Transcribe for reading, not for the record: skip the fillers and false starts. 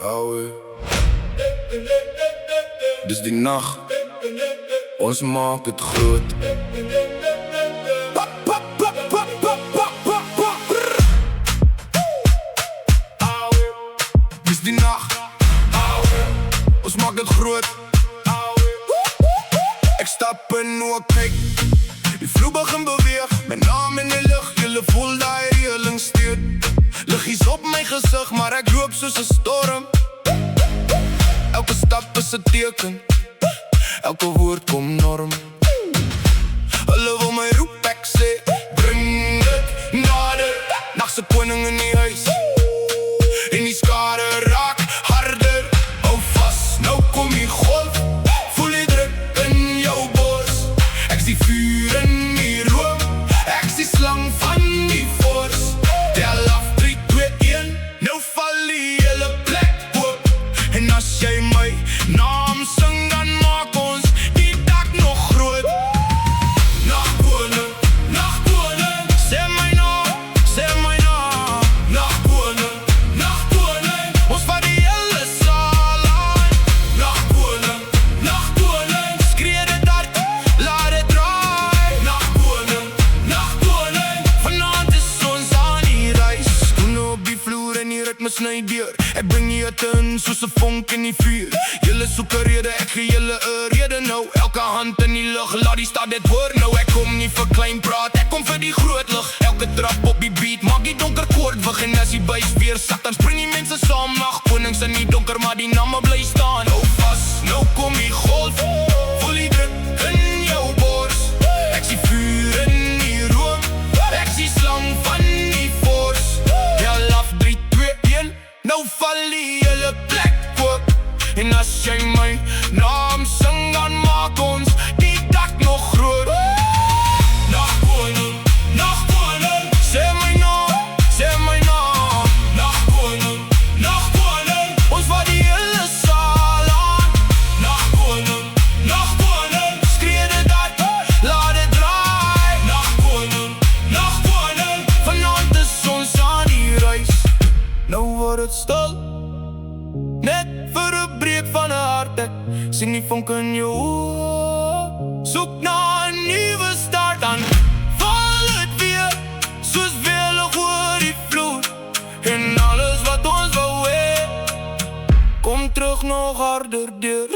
ouwe. Dis die nacht, ons maakt het groot. Dis die nacht, ons maakt het groot. Ek stap in hoe ek kyk, die vloer begin beweeg. Mijn naam in die lucht, julle voel die reeling steed. Liggies op my gesig, maar ek loop soos 'n storm. Elke stap is 'n teken, elke woord kom norm. Hulle wil my roep, ek sê, bring dit nader. Nachtse koning in die huis, en die skare raak harder. Hou vas, nou kom die golf, voel die druk in jou bors. Ek is die vuur in die room, ek is die slang van die fors. Tel af 3, 2, 1, nou val die hele plek oop. En as jy my naam sing, dan maak ons die dak nog groot. Nachtkoning, nachtkoning, sê my naam, sê my naam. Nachtkoning, nachtkoning, ons vat die hele saal aan. Nachtkoning, nachtkoning, skree dit hard, laat dit draai. Nachtkoning, nachtkoning, vanaand is ons aan die reis. Skoene op die vloer en die ritme sny deur. Ek bring die hitte in soos 'n vonk in die vuur. Julle soek 'n rede, ek gee julle 'n rede nou. Elke hand in die lug, laat die stad dit hoor nou. Ek kom nie vir klein praat, ek kom vir die groot lig. Elke trap op die beat, maak die donker koord wig. En as die buis weer sak, dan spring die mense saam. Nachtkonings in die donker, maar die namme bly staan. Hou vas, nou kom die golf, voel die druk in jou bors. Ek sien vuur in die room, ek sien slang van die fors. Tel af 3, 2, 1, nou val die hele plek oop. En as jy my naam sing, dan maak ons die dak nog groot. Nachtkoning, nachtkoning, sê my naam, sê my naam. Nachtkoning, nachtkoning, ons vat die hele saal aan. Nachtkoning, nachtkoning, skree dit hard, laat dit draai. Nachtkoning, nachtkoning, vanaand is ons aan die reis. Nou word het stil, net vir 'n breek van 'n hart. Ek sien die vonk in jou oë, soek na 'n nuwe start. Dan val het weer, soos welig oor die vloer. En alles wat ons wou hê, kom terug nog harder deur.